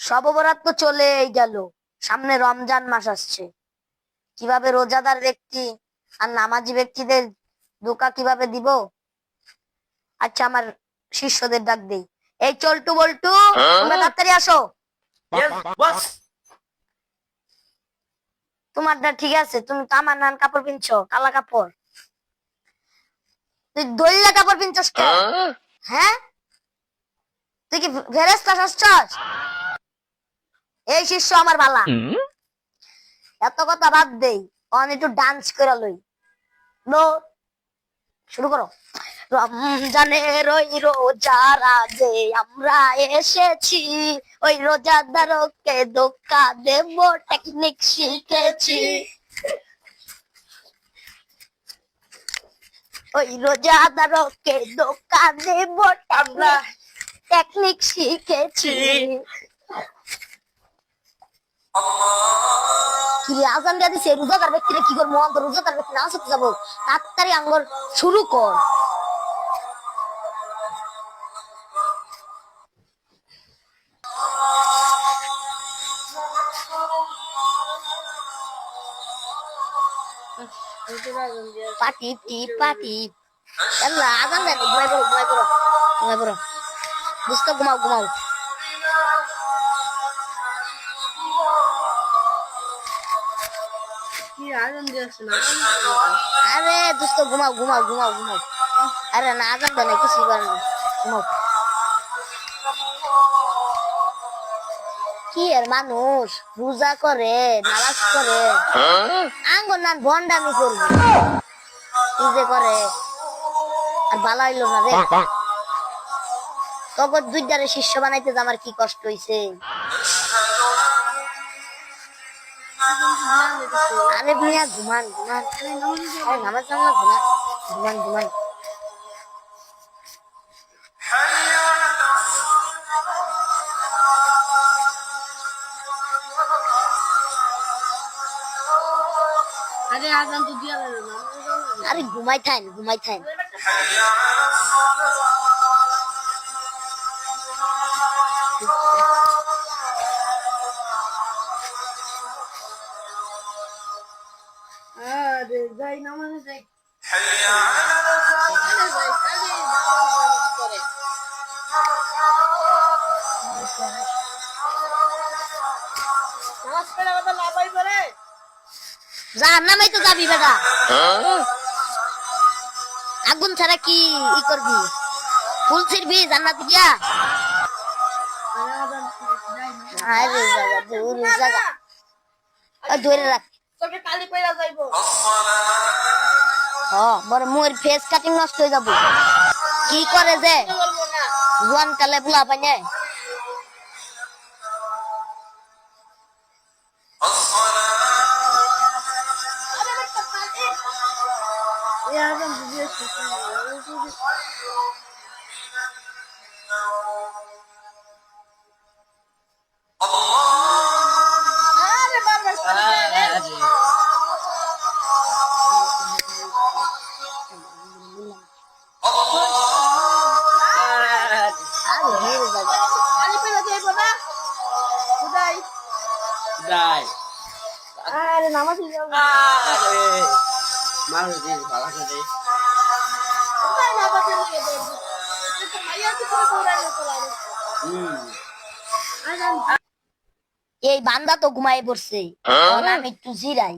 শবে বরাত তো চলেই গেল, সামনে রমজান মাস আসছে। কিভাবে রোজাদার ব্যক্তি আর নামাজি ব্যক্তিদের ধোঁকা কিভাবে দিব? আচ্ছা, আমার শিষ্যদের ডাক দেই। এই চল্টু বল্টু, তোমরা তাড়াতাড়ি আসো। তোমারটা ঠিক আছে, তুমি তো আমার নান কাপড় পিনছো, কালা কাপড়। তুই দইলা কাপড় পিনছস কে? হ্যাঁ, তুই কি ফেরেশতা সাজছস? এই শিষ্য আমার বালা, এত কথা বাদ দেই, অন একটু ডান্স করে লই। লো, শুরু করো। রমজানের ওই রোজার আগে আমরা এসেছি, ওই রোজাদারকে ধোঁকা দেব টেকনিক শিখেছি। ওই রোজাদারকে ধোঁকা দেব আমরা টেকনিক শিখেছি। কি রে, আজান দিয়ে দিছে, রোজাদার ব্যক্তিরা কি করবো? রোজাদার ব্যক্তি নামাজ পড়তে যাবো, তাড়াতাড়ি আঙ্গর শুরু কর। পাটি টিপ পাটি, আজান দেন, ঘুমাই পড়ো ঘুমাই পড়ো ঘুমাই পড়ো, বুঝতো, ঘুমাও ঘুমাও। আরে দোস্ত, ঘুমাও ঘুমাও ঘুমাও ঘুমাও। আরে না, আজান দেন, কিছু করেন না, ঘুমাও। কি আর মানুষ রোজা করে, নামাজ করে, আঙ্গর নান ভন্ডামি করবে, কি যে করে। আর ভালো হইলো না রে, তখন দুইটারে শিষ্য বানাইতে যে আমার কি কষ্ট হইছে। আরে মিয়া, ঘুমান ঘুমান, আরে নামাজ না ঘুমান ঘুমান ঘুমান। আরে আজান তো দিয়া গেল না। আরে ঘুমাই থাইন ঘুমাই থাইন। আরে যাই নামাজে যাই। নামাজ পড়ে আবার লাভাই করে। জাহান্নামে তো যাবি বেটা, আগুন ছাড়া কি ই করবি? ফুল ছিড়বি জান্নাতে গিয়া? আরে আজান যাই না। আরে জায়গা দূর জায়গা, ধরে রাখ। তোকে কালি পয়লা যাইবো। বড় মোর ফেস কাটিং নষ্ট হয়ে যাবো। কি করে যে বলবো না। জোয়ান কালে বুলা পাইনে। আরে বেটা কালি। এই আজান দিয়ে শুতে। আরে বারবার করে রে। আরে হেরে জায়গা। কালি পয়লা যাইবো না। খুদাই। যাই আরে নামাজে যাও। আরে মানুষ দিন ভালো করে খুদাই নামাজে নিয়ে যাইবো। তো মাইয়া কি করে দৌড়াইলো তোলা রে। আজান এই বান্দা তো ঘুমাই পড়ছে, এখন আমি একটু জিরাই।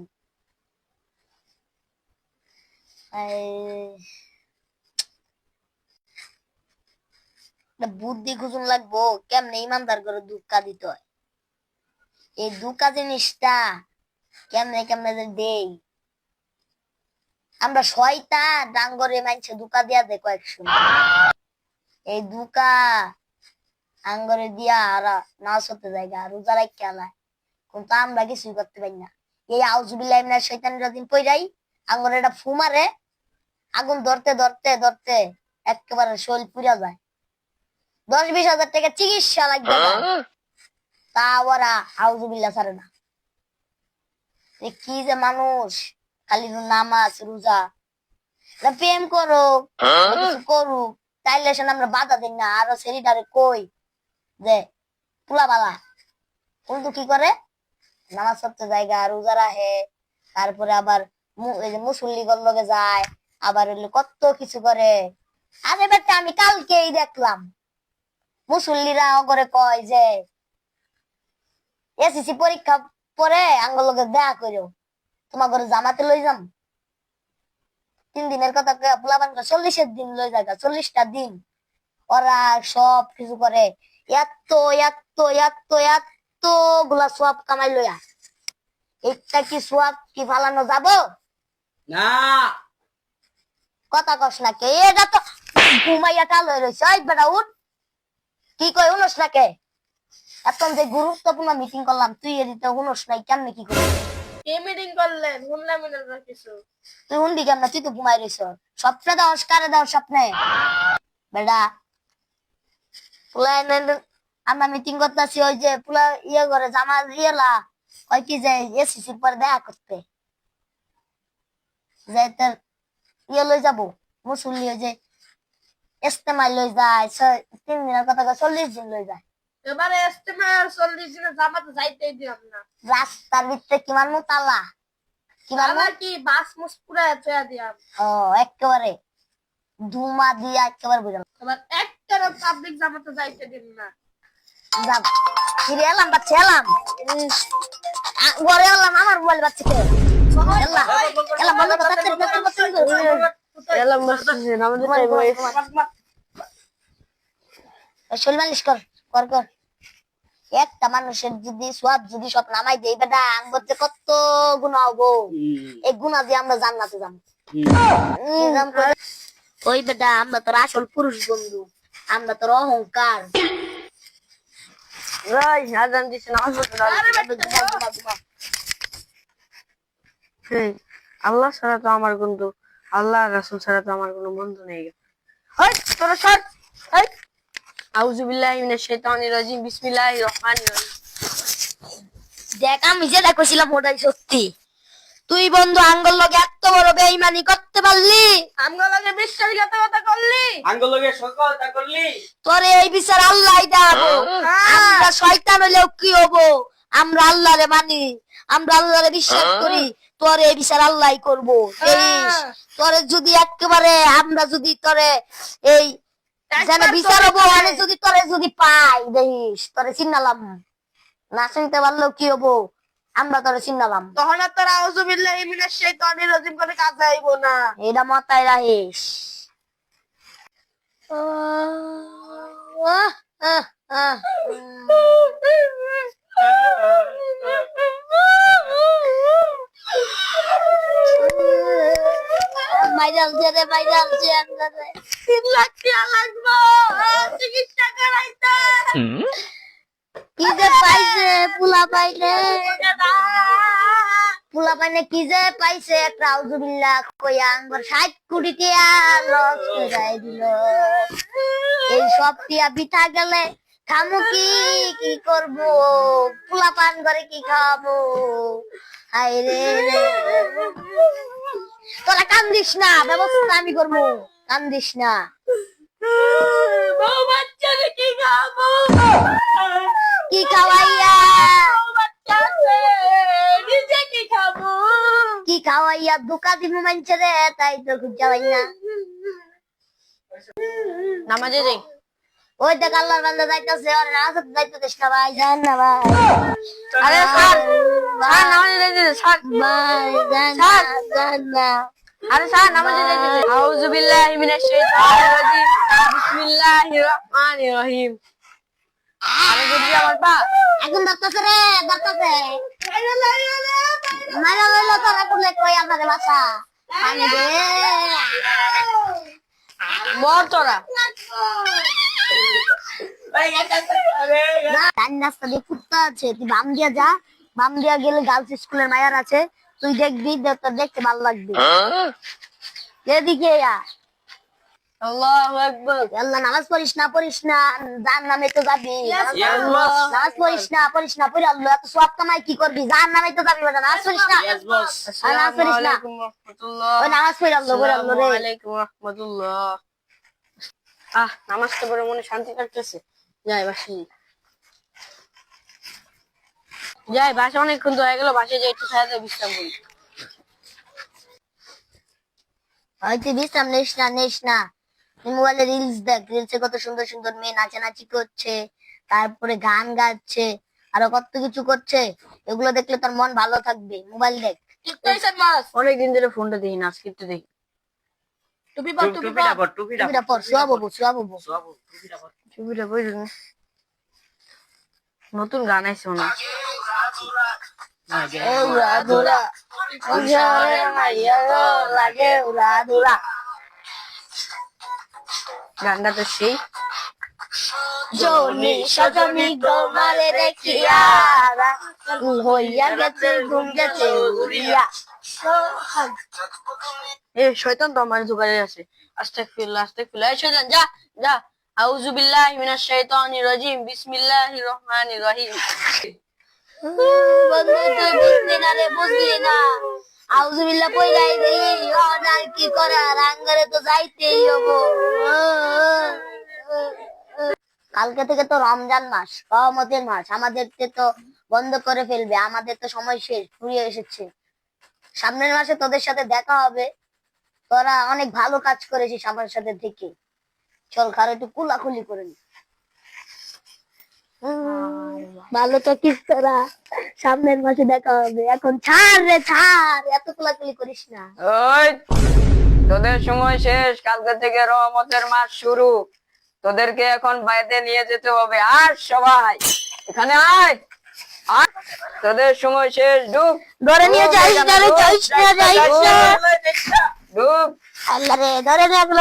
বুদ্ধি খুঁজুন লাগবো কেমনে ইমানদার করে ধোঁকা দিতে হয়। এই ধোঁকা জিনিসটা কেমনে কেমনে যে দেই আমরা, শয়তান ডাঙ্গরে মানছে ধোঁকা দিয়া দে কয়েক সময়। এই ধোঁকা আঙ্গরে দিয়া আর নাচ হতে জায়গা রোজা রাখ খেলায়, কিন্তু আমরা কিছুই করতে পারি না। এই আউজুবিল্লাহ মিনাশ শয়তানির রাজিম পইরাই আঙ্গরে এটা ফু মারে, আগুন ধরতে ধরতে ধরতে একেবারে শরীর পুড়া যায়। 10-20 হাজার টাকা চিকিৎসা লাগবে, তা ওরা আউজুবিল্লাহ ছাড়ে না। কি যে মানুষ, খালি নামাজ রোজা প্রেম করো, কিছু করুক, তাইলে আমরা বাধা দিই না। আরো ছেলেটারে কই যে পোলা বালা কিন্তু কি করে নামাজ পড়তে জায়গা রোজা রাখে, তারপরে আবার এই যে মুসল্লিগর লগে যায়, আবার হইলো কত কিছু করে। আরে বেটা আমি কালকেই দেখলাম মুসল্লিরা করে কয় যে এসএসসি পরীক্ষা পরে আঙ্গুল লগে দেখা করো, তোমার ঘরে জামাতে লই যাম। 3 দিনের কথা পোলাপান 40 দিন লই যায়, 40টা দিন ওরা সব কিছু করে, এত এত এত এত গুলা সব কামাই লইয়া, একটা কি সব কি ফালানো যাবো? না কথা কস না কে? এটা তো ঘুমাইয়া কাল হয়ে রয়েছে। ওই বেটা উঠ, কি কই উনস না কে? এখন যে গুরুত্বপূর্ণ মিটিং করলাম তুই এদিকে উনস নাই, কেমনে কি করবি? কি মিটিং করলেন? শুনলাম না কিছু। তুই হুন্ডি কেমন? তুই তো ঘুমাই রইছ। স্বপ্নে দাও কারে দাও স্বপ্নে বেটা? আমরা মিটিং করতেছি, ওই যে পুলা ইয়ে করে জামা ইয়েলা ওই কি যে এসএসসি পরে দেখা করতে যাই, তোর ইয়ে লই যাবো মুসল্লি, ওই যে ইস্তেমায় লই যায় 3 দিনের কথা 40 দিন লই যায়। এবারে ইস্তেমার 40 দিনে জামাতে যাইতেই দিলাম না। রাস্তার ভিতরে কি মানমু তালা? কি মানমু? আবার কি বাস মুস পুরা চয়া দিলাম। ও একেবারে ধুমা দিয়া একেবারে বুঝলাম। এবার একটা পাবলিক জামাতে যাইতে দিন না। যাব ফিরে এলাম বাচ্চা এলাম, ঘরে এলাম আমার মোবাইল বাচ্চাকে এলাম এলাম বন্ধ তো এলাম মসজিদে নামাজে টাইম হয়েছে। শরীর মালিশ কর কর কর। একটা মানুষের যদি সব যদি সব নামাই দেই বেটা আঙ্গর যে কত গুণা হবো, এই গুণা দিয়ে আমরা জান্নাতে যাবো। ওই বেটা আমরা তোর আসল পুরুষ বন্ধু, আমরা তোর অহংকার। ভাই আজান দিছে নামাজ পড়তে দাও। আরে বেটা সেই আল্লাহ ছাড়া তো আমার বন্ধু, আল্লাহ রাসূল ছাড়া তো আমার কোনো বন্ধু নেই। ওই তোরা সর, এই আউযু বিল্লাহি মিনাশ শাইতানির রাজিম, বিসমিল্লাহির রহমানির রহিম। দেখ আমি যেটা কইছিলাম ওটাই সত্যি। তুই বন্ধু আঙ্গল লগে এত বড় বেঈমানি করতে পারলি? আমগো লগে বিশ্বাসঘাতকতা করলি। আঙ্গুলকে সকলতা করলি। তোরে এই বিচার আল্লাহই দাও। আমরা শয়তান হইলেও কি হবো? আমরা আল্লাহরে মানি, আমরা আল্লাহরে বিশ্বাস করি, তোরে এই বিচার আল্লাহই করবো। দেখিস তোরে যদি একেবারে আমরা যদি তোরে এই যেন বিচার হবো মানে যদি তোরে যদি পাই, দেখিস তোরে চিন্নালাম না, চিনতে পারলেও কি হবো, আমরা তোরে চিন্নালাম। তখন আর তোর আউযু বিল্লাহি মিনাশ শাইতানির রাজিম করে কাজে আইবো না। এটা মাথায় রাখিস। মাইরালছে রে মাইরালছে আন্দাজে 3 লাখ টাকা লাগবো চিকিৎসা করাইতে। কি যে পাইছে পুলা পাইলে, পুলা পাইলে কি যে পাইছে একটা আউযুবিল্লাহ কইয়া আঙ্গর 60 কোটি টাকা লস করে দিল। এই সব টিয়া বিঠা গেলে খামু কি কি করবো, পুলা পান করে কি খাবো? হায় রে তোরা কান্দিস না, ব্যবস্থা আমি করবো, কান্দিস না। বউ বাচ্চাকে কি খাবো? কি খাওয়াইয়া বউ বাচ্চা আছে, নিজে কি খাবো? কি খাওয়াইয়া ধোকা দিব মানছে রে, তাই তো খুঁজা পাই না। নামাজে যাই। ওই দেখ আল্লাহর বান্দা যাইতাছে, ওরে নামাজ যাইতেছিস না ভাই, যান না ভাই। আরে স্যার, স্যার নামাজে যাইতেছে স্যার। ভাই যান না, যান না। আরে স্যার নামাজে যাইতেছে। আউযু বিল্লাহি মিনাশ শাইতানির রাজিম, বিসমিল্লাহির রহমানির রহিম। আরে বুঝি আমার পা এখন ধরতেছে রে, ধরতেছে মারা লইলো তোরা করলে কই আমাদের বাসা পানি দে। মর তোরা। রাস্তা দিয়ে কুত্তা আছে, তুই বাম দিয়া যা, বাম দিয়া গেলে গার্লস স্কুলের মায়ার আছে, তুই দেখবি তোর দেখতে ভালো লাগবে। এদিকে আল্লাহু আকবার। আল্লাহ নামাজ পড়িস না জাহান্নামে তো যাবি। নামাজ পড়িস না পড়ে আল্লাহ এত সওয়াব কামাই কি করবি? জাহান্নামে তো যাবি বেটা, নামাজ পড়িস না। নামাজ পড়িস না, ওই নামাজ পড়ে আল্লাহ রে। আসসালামু আলাইকুম রাহমাতুল্লাহ। নামাজটা পড়ে মনে শান্তি লাগতেছে, যাই বাসি। যাই বাসা অনেকক্ষণ তো হয়ে গেল, বাসায় যাই একটু খাওয়া দাওয়া বিশ্রাম করি। হয়তো বিশ্রাম নিস না তুই মোবাইলে রিলস দেখ, রিলসে কত সুন্দর সুন্দর মেয়ে নাচানাচি করছে, তারপরে গান গাচ্ছে, আরো কত কিছু করছে। এগুলো দেখলে তোর মন ভালো থাকবে, মোবাইল দেখ। ঠিক কইছেন বস। অনেকদিন ধরে ফোনটা দেখি না, আজকে একটু দেখি। টুপি পর টুপি পর। টুপিটা পর, শুয়াবো। ছবিটা বই দেখুন, নতুন গান আইছে মনে হয়। গানটা তো সেই জনি সজনি গোমারে দেখিয়া হইয়া গেছে ঘুম গেছে উড়িয়া। এ শয়তান তো আমার জোগাড়ে আছে। আস্তাগফিরুল্লাহ, এই শয়তান যা যা। আউযু বিল্লাহি মিনাশ শাইতানির রাজিম, বিসমিল্লাহির রহমানির রহিম। বন্ধু তুই বুঝলি না রে, বুঝলি না। আউযুবিল্লাহ কই গাই দেই, আর কি করার, আঙ্গারে তো যাইতেই হবো। কালকে থেকে তো রমজান মাস, রহমতের মাস, আমাদেরকে তো বন্ধ করে ফেলবে, আমাদের তো সময় শেষ, ফুরিয়ে এসেছে। সামনের মাসে তোদের সাথে দেখা হবে, তোরা অনেক ভালো কাজ করেছিস আমার সাথে থেকে। চল খার একটু কুলাকুলি করে নি। ভালো তো কিস তোরা, সামনের মাসে দেখা হবে। এখন ছাড় রে ছাড়, এত কুলাকুলি করিস না। ওই তোদের সময় শেষ, কালকে থেকে রহমতের মাস শুরু। তোদেরকে এখন বাইরে নিয়ে যেতে হবে। আর সবাই এখানে আয় আয়, তোদের সময় শেষ। ঢুক ধরে নিয়ে যাইস না রে, যাইস না, যাইস না। ঢুক। আল্লাহ রে, ধরে নিয়ে গেল।